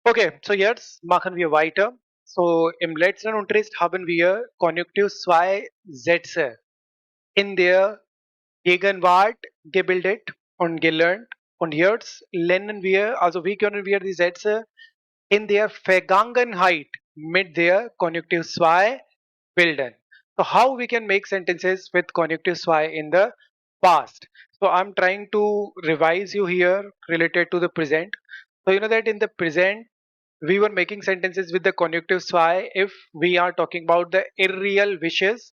Okay, so jetzt machen wir weiter. So im letzten Unterricht haben wir Konjunktiv II Sätze in der Gegenwart gebildet und gelernt. Und jetzt lernen wir, also wie können wir die Sätze in der Vergangenheit mit der Konjunktiv II bilden. So how we can make sentences with Konjunktiv II in the past. So I'm trying to revise you here related to the present. So you know that in the present we were making sentences with the Konjunktiv II if we are talking about the irreal wishes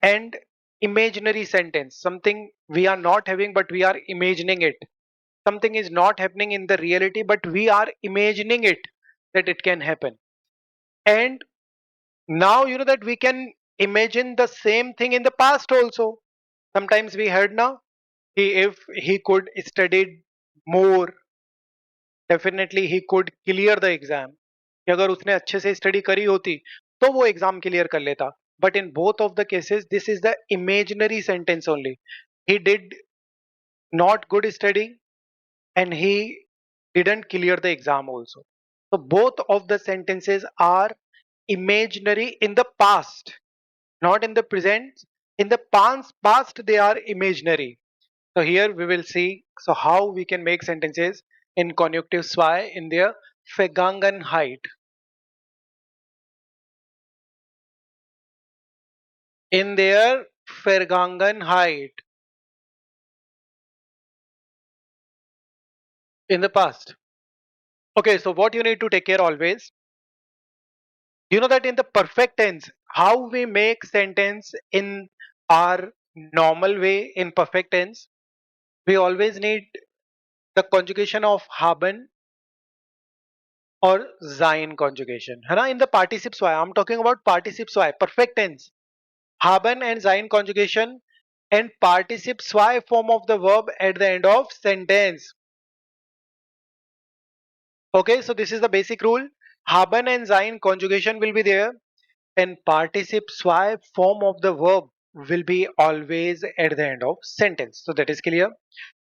and imaginary sentence, something we are not having but we are imagining it. Something is not happening in the reality but we are imagining it that it can happen. And now you know that we can imagine the same thing in the past also. Sometimes we heard now, if he could studied more, definitely he could clear the exam. कि अगर उसने अच्छे से study करी होती तो वो exam clear कर लेता. But in both of the cases, this is the imaginary sentence only. He did not good study and he didn't clear the exam also. So both of the sentences are imaginary in the past, not in the present. In the past they are imaginary. So here we will see so how we can make sentences in Konjunktiv II in their Vergangenheit. In their Vergangenheit. In the past. Okay, so what you need to take care always. You know that in the perfect tense, how we make sentence in our normal way in perfect tense, we always need the conjugation of haben or sein conjugation. है ना? In the participes y, I'm talking about participes y, perfect tense. Haben and sein conjugation and participes y form of the verb at the end of sentence. Okay, so this is the basic rule. Haben and sein conjugation will be there and participes y form of the verb will be always at the end of sentence. So that is clear.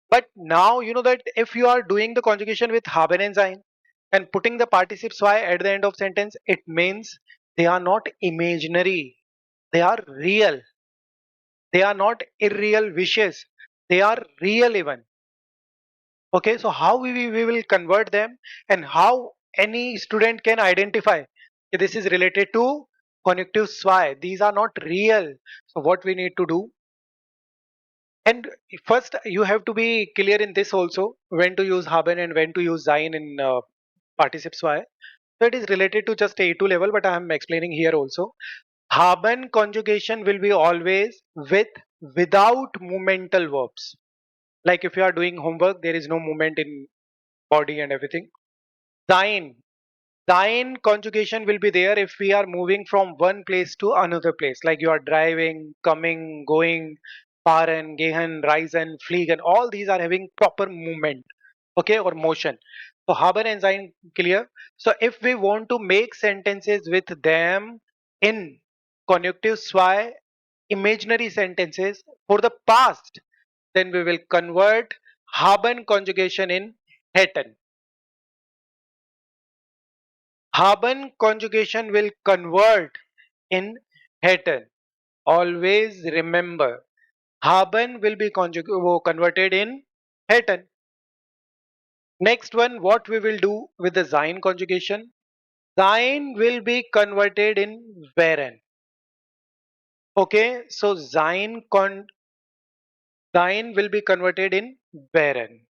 But now you know that if you are doing the conjugation with haben and sein and putting the participes y at the end of sentence, it means they are not imaginary. They are real. They are not irreal wishes. They are real even. Okay, so how we will convert them and how any student can identify that this is related to Konjunktiv II. These are not real. So what we need to do, and first you have to be clear in this also when to use haben and when to use sein in participes y. So it is related to just A2 level, but I am explaining here also. Haben conjugation will be always with without movemental verbs. Like if you are doing homework, there is no movement in body and everything. Sein. Sein conjugation will be there if we are moving from one place to another place. Like you are driving, coming, going, fahren, gehen, reisen, fliegen. All these are having proper movement. Okay, or motion. So haben and sein clear. So if we want to make sentences with them in Konjunktiv II imaginary sentences for the past, then we will convert haben conjugation in hätten. Haben conjugation will convert in hätten. Always remember, haben will be converted in hätten. Next one, what we will do with the sein conjugation? Sein will be converted in wären. Okay, so sein will be converted in wären.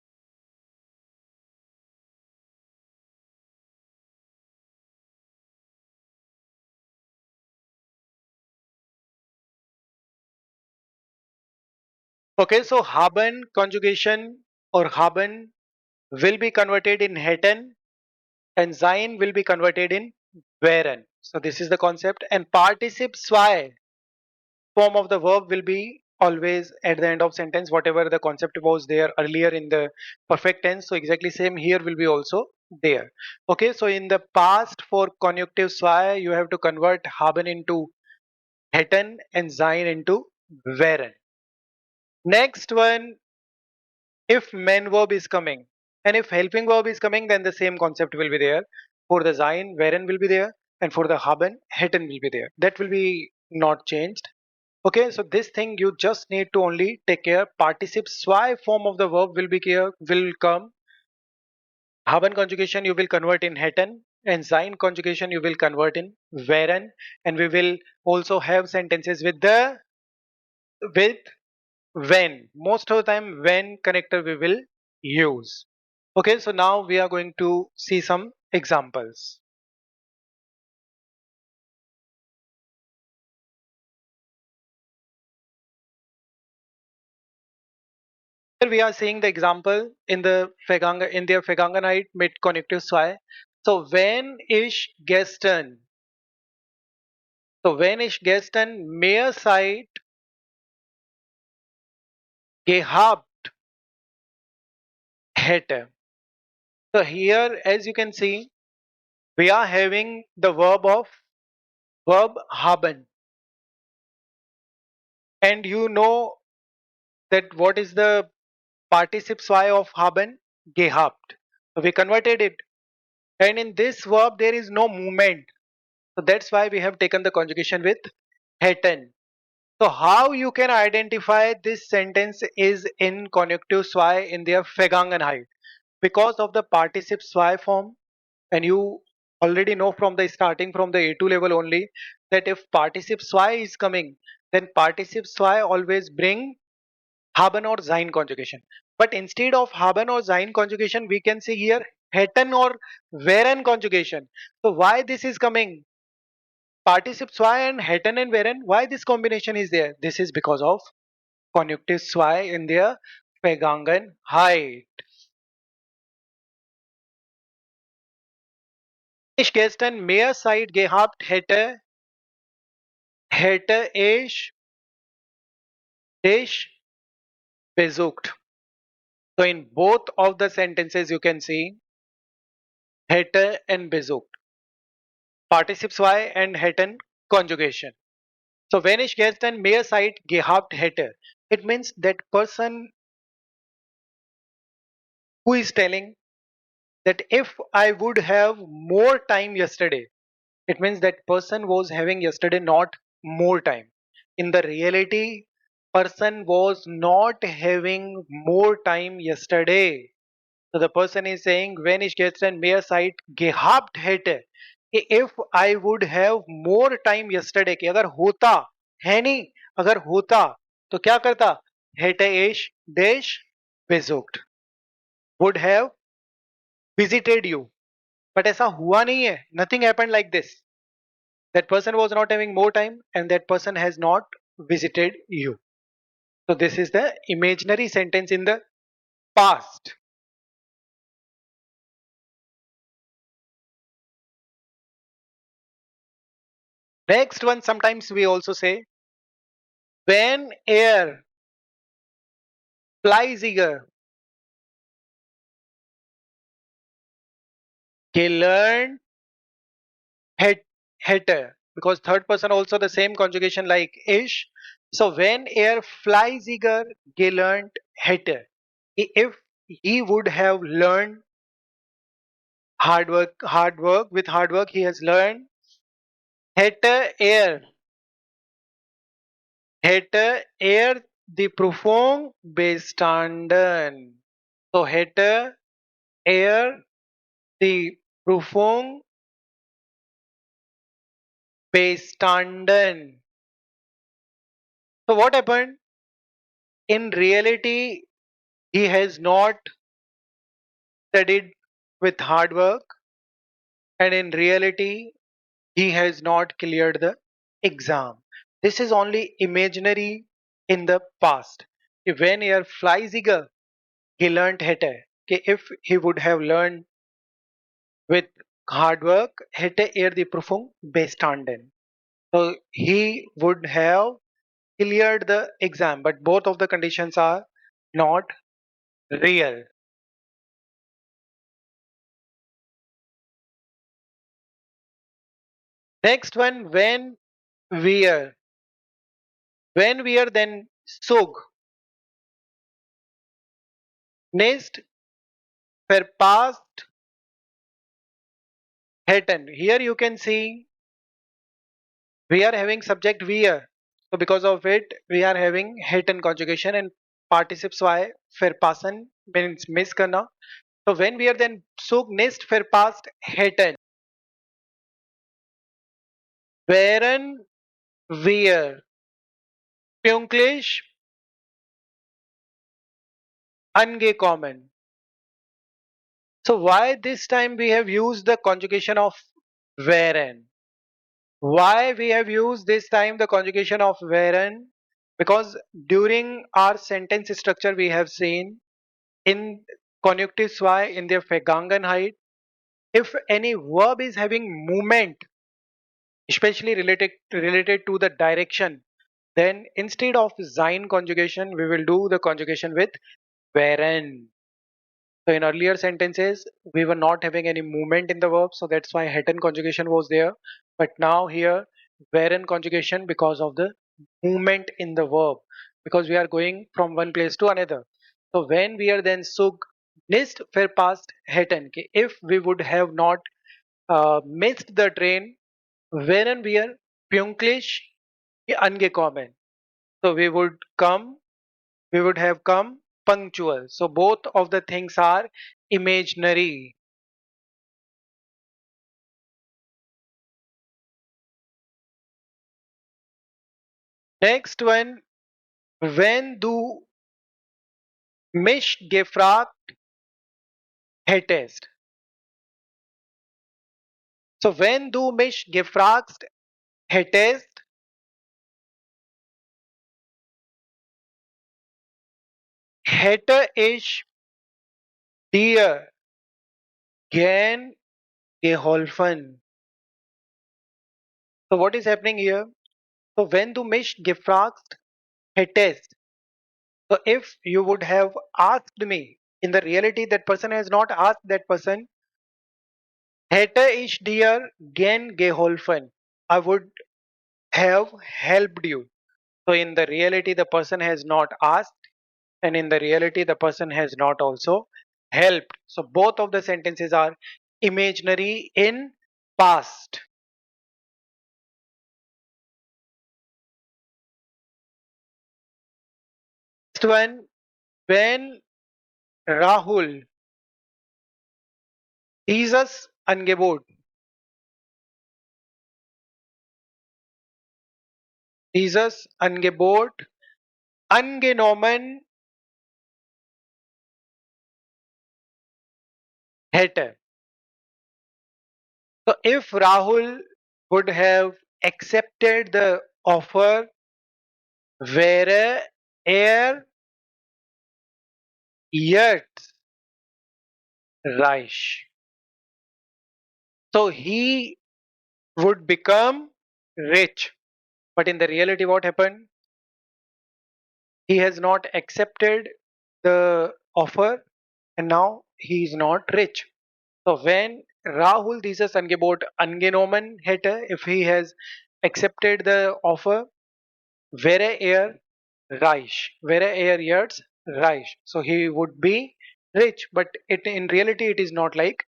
Okay, so haben conjugation or haben will be converted in hätten and sein will be converted in wären. So this is the concept, and participe zwei form of the verb will be always at the end of sentence, whatever the concept was there earlier in the perfect tense. So exactly same here will be also there. Okay, so in the past for Konjunktiv zwei you have to convert haben into hätten and sein into wären. Next one, if main verb is coming and if helping verb is coming, then the same concept will be there. For the sein, wären will be there, and for the haben, hätten will be there. That will be not changed. Okay, so this thing you just need to only take care. Participe zwei form of the verb will be here, will come. Haben conjugation you will convert in hätten, and sein conjugation you will convert in wären, and we will also have sentences with when. Most of the time when connector we will use. Okay, so now we are going to see some examples. Here we are seeing the example in der Vergangenheit mit Konjunktiv II. So wenn ich gestern, mehr Zeit gehabt hätte. So here as you can see we are having the verb haben, and you know that what is the participle zwei of haben? Gehabt. So we converted it, and in this verb there is no movement. So that's why we have taken the conjugation with hätten. So how you can identify this sentence is in Konjunktiv II in their Vergangenheit because of the participle zwei form, and you already know from the starting from the A2 level only that if participle zwei is coming, then participle zwei always bring haben or sein conjugation. But instead of haben or sein conjugation, we can see here hätten or wären conjugation. So why this is coming? Participle zwei and hätten and wären, why this combination is there? This is because of Konjunktiv II in der Vergangenheit. Ich gestern mehr Zeit gehabt hätte, hätte ich dich besucht. So in both of the sentences you can see hätte and besucht. Participle zwei and hätten conjugation. So wenn ich gestern mehr Zeit gehabt hätte, it means that person who is telling that if I would have more time yesterday, it means that person was having yesterday not more time. In the reality, person was not having more time yesterday. So the person is saying when ich gestern mehr Zeit gehabt hätte, if I would have more time yesterday, कि अगर होता है नहीं, अगर होता तो क्या करता? Hätte ich dich besucht, would have visited you. But ऐसा हुआ नहीं है. Nothing happened like this. That person was not having more time and that person has not visited you. So this is the imaginary sentence in the past. Next one, sometimes we also say when air flies eager, he learned het, hätte, because third person also the same conjugation like ish. So when air flies eager, he learned hätte. If he would have learned with hard work, he has learned hätte er die Prüfung bestanden. So hätte er die Prüfung bestanden. So what happened? In reality, he has not studied with hard work, and in reality, he has not cleared the exam. This is only imaginary in the past. When air flies eager, he learned hätte. Okay, if he would have learned with hard work, hätte er die Prüfung bestanden. So he would have cleared the exam, but both of the conditions are not real. Next one, wir. When wir, then sog. Nicht verpasst hätten. Here you can see we are having subject wir. So because of it, we are having hätten conjugation and participes y verpassen means miss करना. So when we are then so nicht verpasst hätten, wären wir pünktlich angekommen. So why this time we have used the conjugation of wären? Why we have used this time the conjugation of wären? Because during our sentence structure we have seen in Konjunktiv II in their Vergangenheit, if any verb is having movement, especially related to the direction, then instead of sein conjugation, we will do the conjugation with wären. So in earlier sentences, we were not having any movement in the verb, so that's why hätten conjugation was there. But now here, wären conjugation because of the movement in the verb, because we are going from one place to another. So when we are then sug nicht verpasst hätten, if we would have not missed the train, wären wir pünktlich angekommen. So we would have come punctual. So both of the things are imaginary. Next one, wenn du mich gefragt hättest. So wenn du mich gefragt hättest, hätte ich dir gern geholfen. So what is happening here? So when du mich gefragt hättest. So if you would have asked me, in the reality that person has not asked that person, hätte ich dir gern geholfen. I would have helped you. So in the reality the person has not asked, and in the reality the person has not also helped. So both of the sentences are imaginary in past. Next one, when Rahul dieses Angebot, dieses Angebot angenommen hätte. So if Rahul would have accepted the offer, wäre er jetzt reich. So he would become rich. But in the reality, what happened? He has not accepted the offer and now he is not rich. So when Rahul dieses Angebot angenommen hätte, if he has accepted the offer, wäre er reich. Wäre er jetzt reich. So he would be rich. But in reality, it is not like.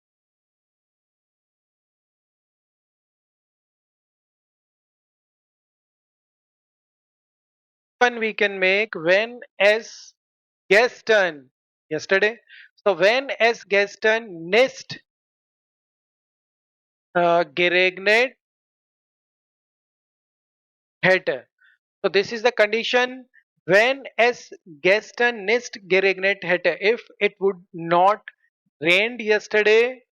One we can make when as gestern, yesterday. So when as gestern nicht geregnet hätte. So this is the condition when as gestern nicht geregnet hätte. If it would not rained yesterday,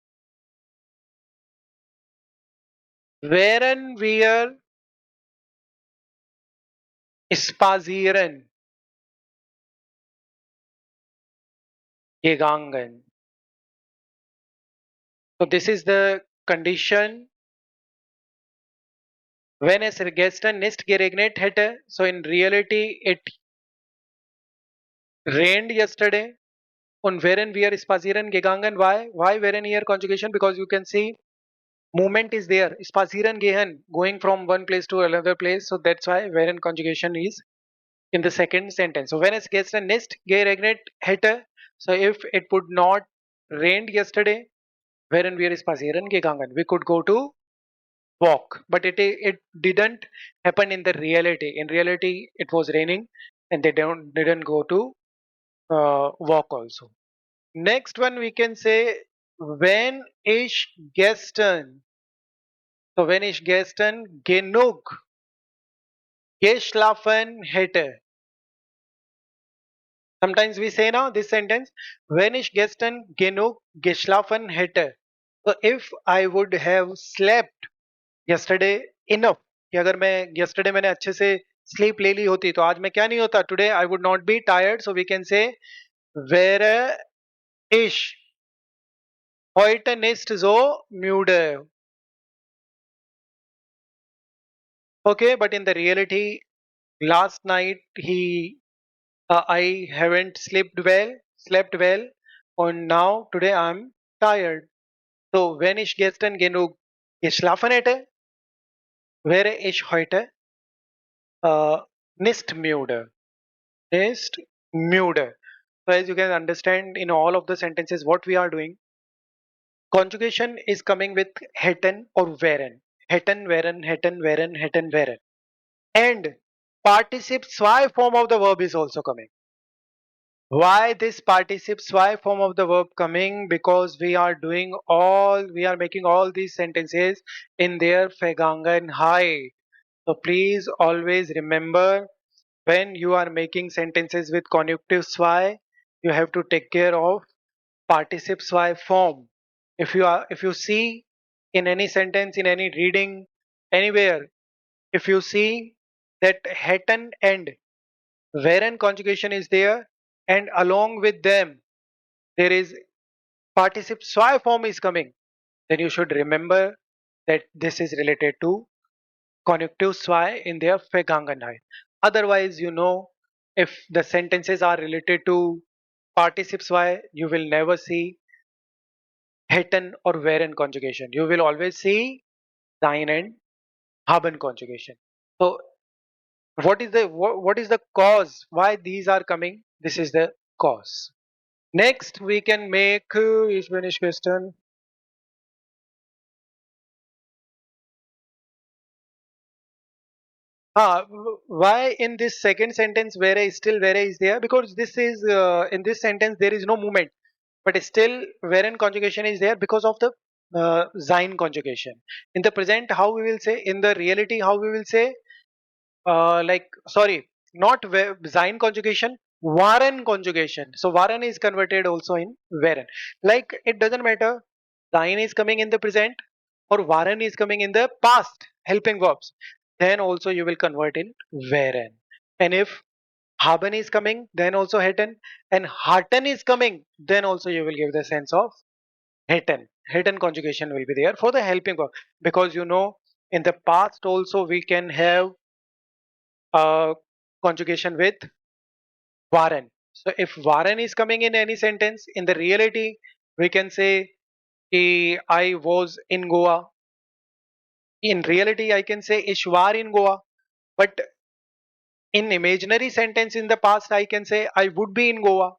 wären wir spazieren gegangen. So this is the condition when es gestern nicht geregnet hätte. So in reality it rained yesterday. Und wären wir spazieren gegangen. Why? Why wären here conjugation? Because you can see movement is there. Spazieren gehen, going from one place to another place. So that's why wären conjugation is in the second sentence. So when es gestern nicht geregnet hätte. So if it would not rained yesterday, Wären wir spazieren gegangen. We could go to walk, but it didn't happen in the reality. In reality, it was raining, and they didn't go to walk also. Next one we can say wenn ich gestern. So wenn ich gestern genug geschlafen hätte. Sometimes we say now this sentence, wenn ich gestern genug geschlafen hätte. So if I would have slept yesterday enough, कि अगर मैं yesterday मैंने अच्छे से sleep ले ली होती तो आज मैं क्या नहीं होता, today I would not be tired, so we can say wäre ich heute nicht so müde. Okay, but in the reality, last night I haven't slept well, and now today I'm tired. So wenn ich gestern genug geschlafen hätte, wäre ich heute nicht müde. Nicht müde. So as you can understand in all of the sentences what we are doing, conjugation is coming with hätten or wären. Hätten, wären, hätten, wären, hätten, wären. And participle zwei form of the verb is also coming. Why this participle zwei form of the verb coming? Because we are making all these sentences in their Vergangenheit. So please always remember, when you are making sentences with Konjunktiv II, you have to take care of participle zwei form. If you see in any sentence, in any reading, anywhere, if you see that hätten and wären conjugation is there, and along with them there is participle zwei form is coming, then you should remember that this is related to Konjunktiv II in their Vergangenheit. Otherwise, if the sentences are related to participle zwei, you will never see hätten or wären conjugation. You will always see sein and haben conjugation. So what is the cause why these are coming? This is the cause. Next we can make ich bin ich gestern. Why in this second sentence wäre is still wäre is there? Because this is in this sentence there is no movement, but still wären conjugation is there because of the sein conjugation. In the present, how we will say? In the reality, how we will say? Like sorry, not sein conjugation, waren conjugation. So waren is converted also in wären. Like it doesn't matter, sein is coming in the present or waren is coming in the past helping verbs, then also you will convert in wären. And if haben is coming, then also hätten, and hatten is coming, then also you will give the sense of hätten. Hätten conjugation will be there for the helping verb, because in the past also we can have conjugation with waren. So if waren is coming in any sentence, in the reality, we can say I was in Goa. In reality, I can say ich war in Goa. But in imaginary sentence in the past, I can say I would be in Goa.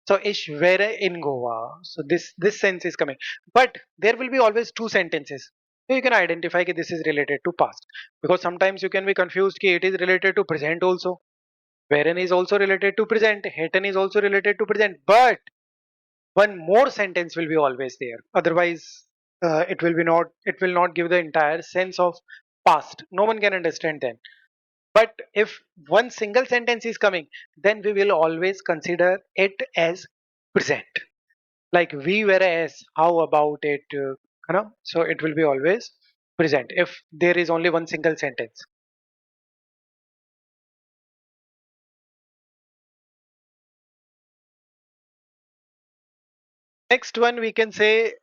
So ich wäre in Goa. So this sense is coming. But there will be always two sentences. So you can identify that this is related to past. Because sometimes you can be confused that it is related to present also. Wherein is also related to present, hätten is also related to present, but one more sentence will be always there. Otherwise, it will not give the entire sense of past. No one can understand then. But if one single sentence is coming, then we will always consider it as present. Like we were as, how about it? So it will be always present if there is only one single sentence. Next one we can say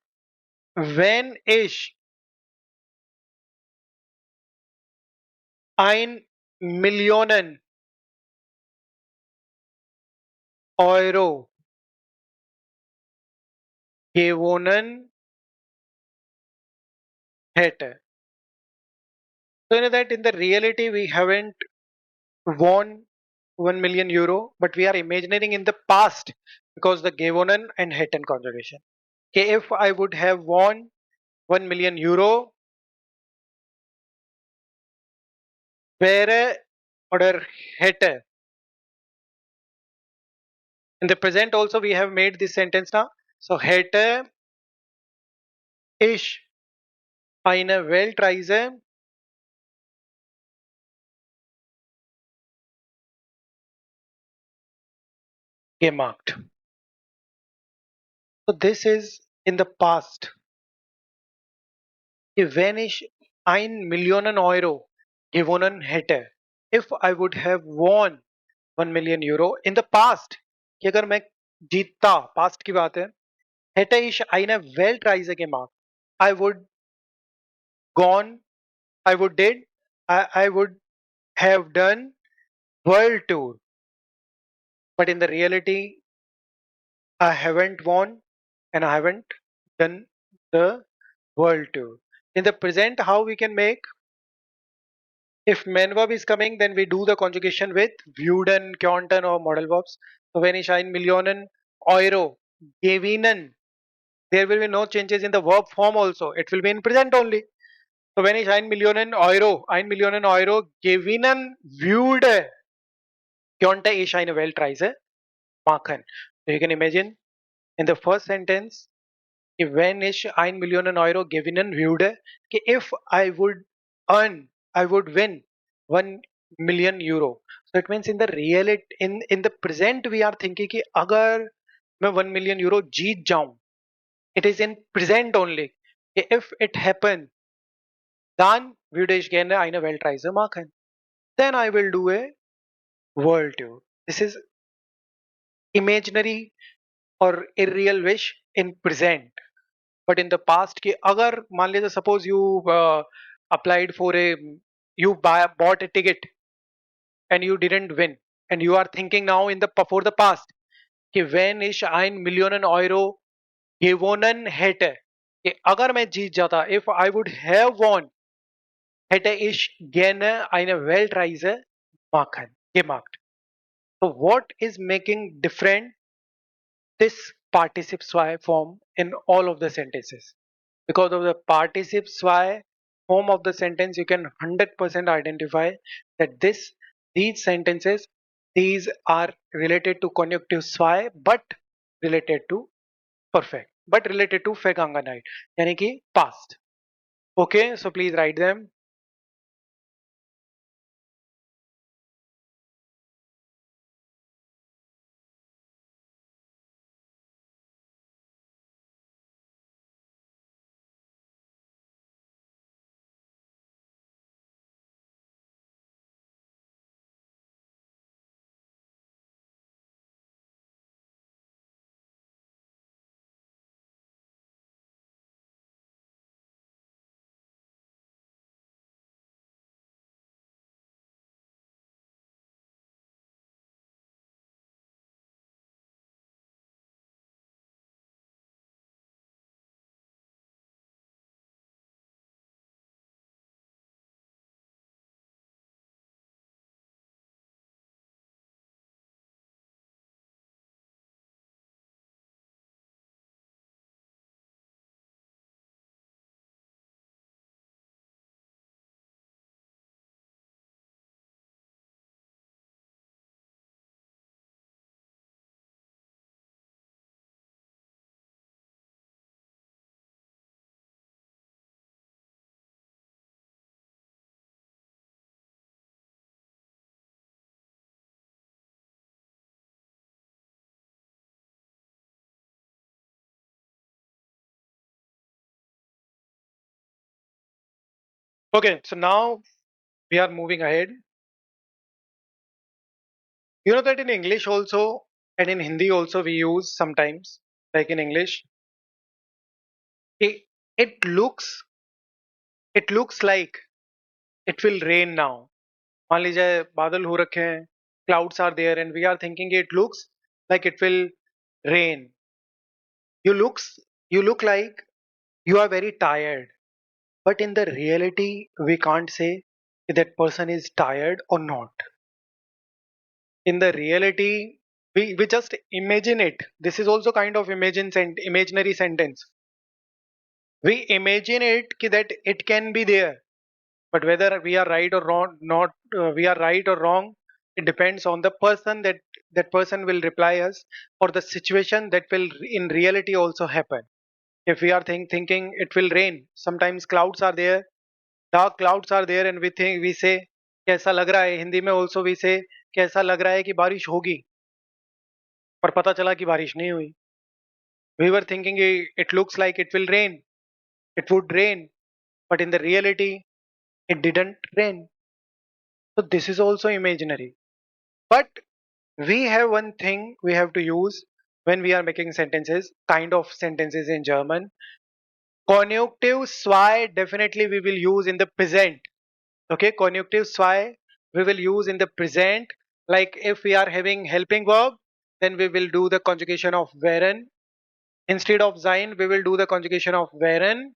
when ich ein Millionen Euro gewonnen hätte. So that in the reality we haven't won 1 million euro, but we are imagining in the past because the gewonnen and hätten conjugation. कि if I would have won 1 million euro, wäre oder hätte. In the present also we have made this sentence now. So hätte ich eine Weltreise gemacht. So this is in the past. Wenn ich 1 Million Euro gewonnen hätte, if I would have won 1 million euro in the past, कि अगर मैं जीतता, past की बात है, hätte ich eine Weltreise gemacht, I would gone, I would did, I would have done world tour, but in the reality I haven't won and I haven't done the world tour. In the present, how we can make, if main verb is coming, then we do the conjugation with würden, könnten or modal verbs. So wenn ich 1 Million Euro gewinnen, there will be no changes in the verb form also. It will be in present only. So wenn ich 1 Million Euro gewinnen würde, könnte ich eine Weltreise machen. So you can imagine in the first sentence, wenn ich 1 Million Euro gewinnen würde, if I would earn, I would win 1 million euro. So it means in the reality, in the present we are thinking कि अगर मैं 1 million euro जीत जाऊं, it is in present only. If it happen, dann würde ich gerne eine Weltreise machen. Then I will do a world tour. This is imaginary or irreal wish in present. But in the past कि अगर मान लीजिए suppose you applied for a, you bought a ticket and you didn't win, and you are thinking now in the for the past कि wenn ich 1 Million Euro gewonnen hätte, कि अगर मैं जीत जाता, if I would have won, hätte ich gerne eine Weltreise gemacht. So what is making different this participle zwei form in all of the sentences? Because of the participle zwei form of the sentence, you can 100% identify that these sentences, these are related to conjunctive zwei but related to perfect, but related to Vergangenheit, यानी कि past. Okay, so please write them. Okay, so now we are moving ahead. You know that in English also and in Hindi also we use sometimes, like in English, it, it looks it looks like it will rain now. मान लीजिए बादल हो रखे हैं, clouds are there and we are thinking it looks like it will rain. You looks you look like you are very tired, but in the reality we can't say if that person is tired or not. In the reality We just imagine it. This is also kind of imaginary sentence. We imagine it that it can be there, but whether we are right or wrong, not we are right or wrong, it depends on the person that person will reply us, or the situation that will in reality also happen. If we are thinking it will rain, sometimes clouds are there, dark clouds are there, and we say कैसा लग रहा है. हिंदी में also we say कैसा लग रहा है कि बारिश होगी, पर पता चला कि बारिश नहीं हुई. We were thinking it looks like it will rain, it would rain, but in the reality it didn't rain. So this is also imaginary. But we have one thing we have to use when we are making sentences, kind of sentences in German. Konjunktiv zwei definitely we will use in the present. Okay, Konjunktiv zwei we will use in the present. Like if we are having helping verb, then we will do the conjugation of wären. Instead of sein, we will do the conjugation of wären.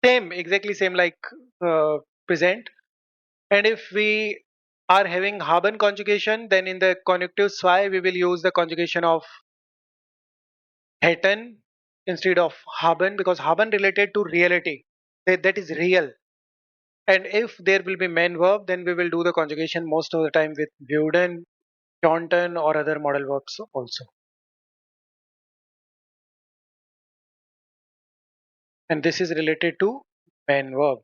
Same, exactly same like present. And if we are having haben conjugation, then in the Konjunktiv zwei we will use the conjugation of hätten instead of haben, because haben related to reality. That is real. And if there will be main verb, then we will do the conjugation most of the time with würden, Könnten or other modal verbs also. And this is related to main verb.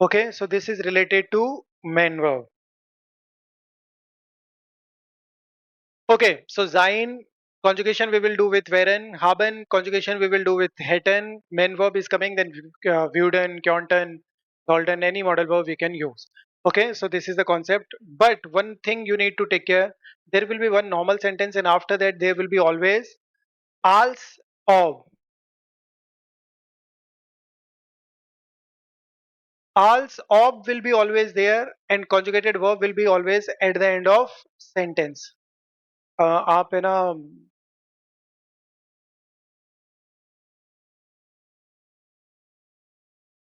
Okay, so this is related to main verb. Okay, so sein conjugation we will do with wären, haben conjugation we will do with hätten, main verb is coming, then würden, Könnten, sollten, any modal verb we can use. Okay, so this is the concept. But one thing you need to take care, there will be one normal sentence and after that there will be always als ob. Als ob will be always there and conjugated verb will be always at the end of sentence. आप है ना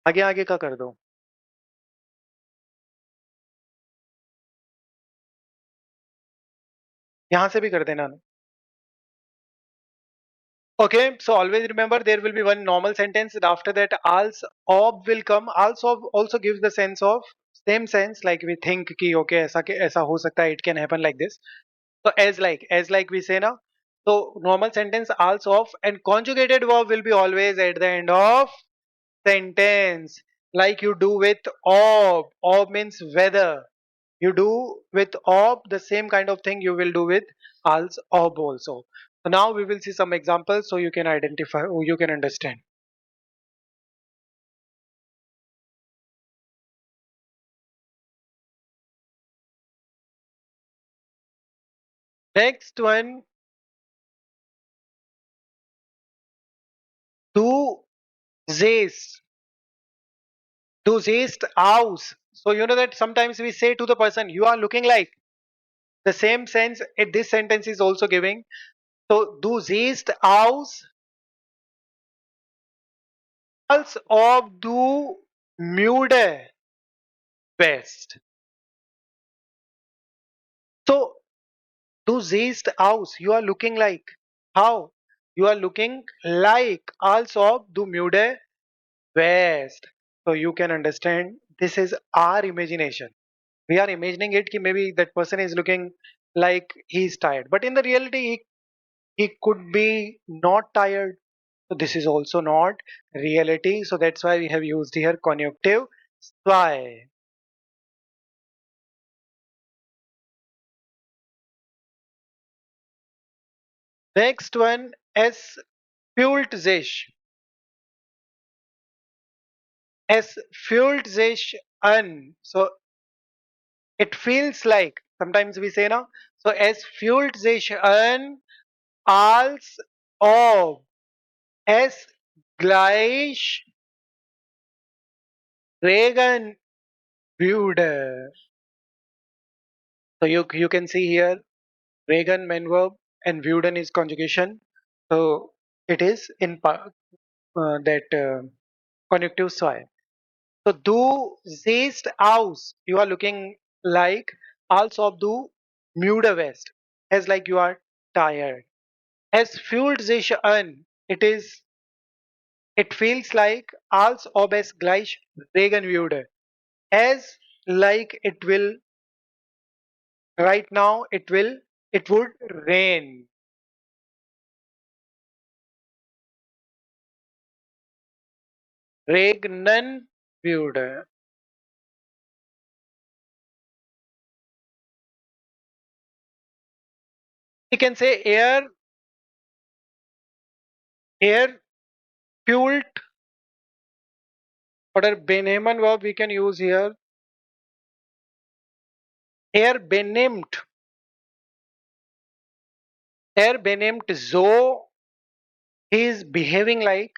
आगे आगे का कर दो. यहाँ से भी कर देना. Okay, so always remember there will be one normal sentence and after that als ob will come. Als ob also gives the sense of same sense like we think कि okay ऐसा हो सकता है, it can happen like this. So as like we say now. So normal sentence als of and conjugated verb will be always at the end of sentence like you do with ob. Ob means whether. You do with ob the same kind of thing you will do with als ob also. So now we will see some examples so you can identify or you can understand. Next one, du siehst, du siehst aus. So you know that sometimes we say to the person, you are looking like. The same sense this sentence is also giving. So du siehst aus, als ob du müde wärst. So du siehst aus, you are looking like. How? You are looking like, als ob du müde wärst. So you can understand this is our imagination. We are imagining it कि maybe that person is looking like he is tired, but in the reality he could be not tired. So this is also not reality. So that's why we have used here conjunctive zwei. Next one, es fühlt sich. Es fühlt sich an. So it feels like. Sometimes we say na. So es fühlt sich an, als ob es gleich Regen würde. So you can see here Regen main verb and würden is conjugation. So it is in that conjunctive zwei. So du siehst aus. You are looking like als ob du müde wärst, as like you are tired. Es fühlt sich an, it feels like als ob es gleich regnen würde. As like it will right now it would rain. Regnen würde. You can say air fueled or a Benjamin verb we can use here. Air benimmt. Air benimmt so he is behaving like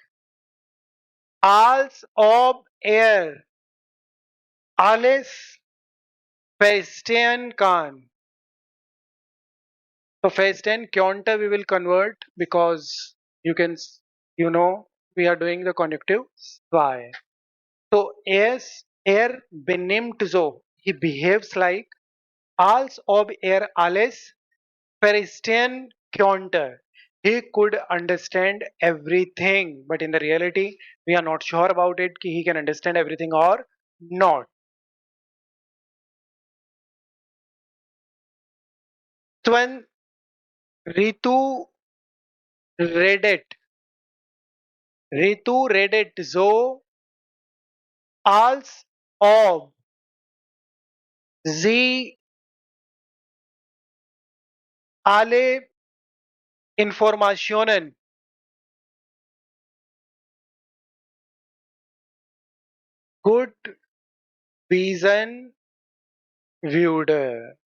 als ob alles verstehen kann. So verstehen könnte we will convert because you can you know we are doing the conjunctive zwei. So er benimmt so he behaves like als ob alles verstehen könnte. He could understand everything, but in the reality, we are not sure about it. He can understand everything or not. So when Ritu redet so als ob sie alle Informationen gut wissen würde.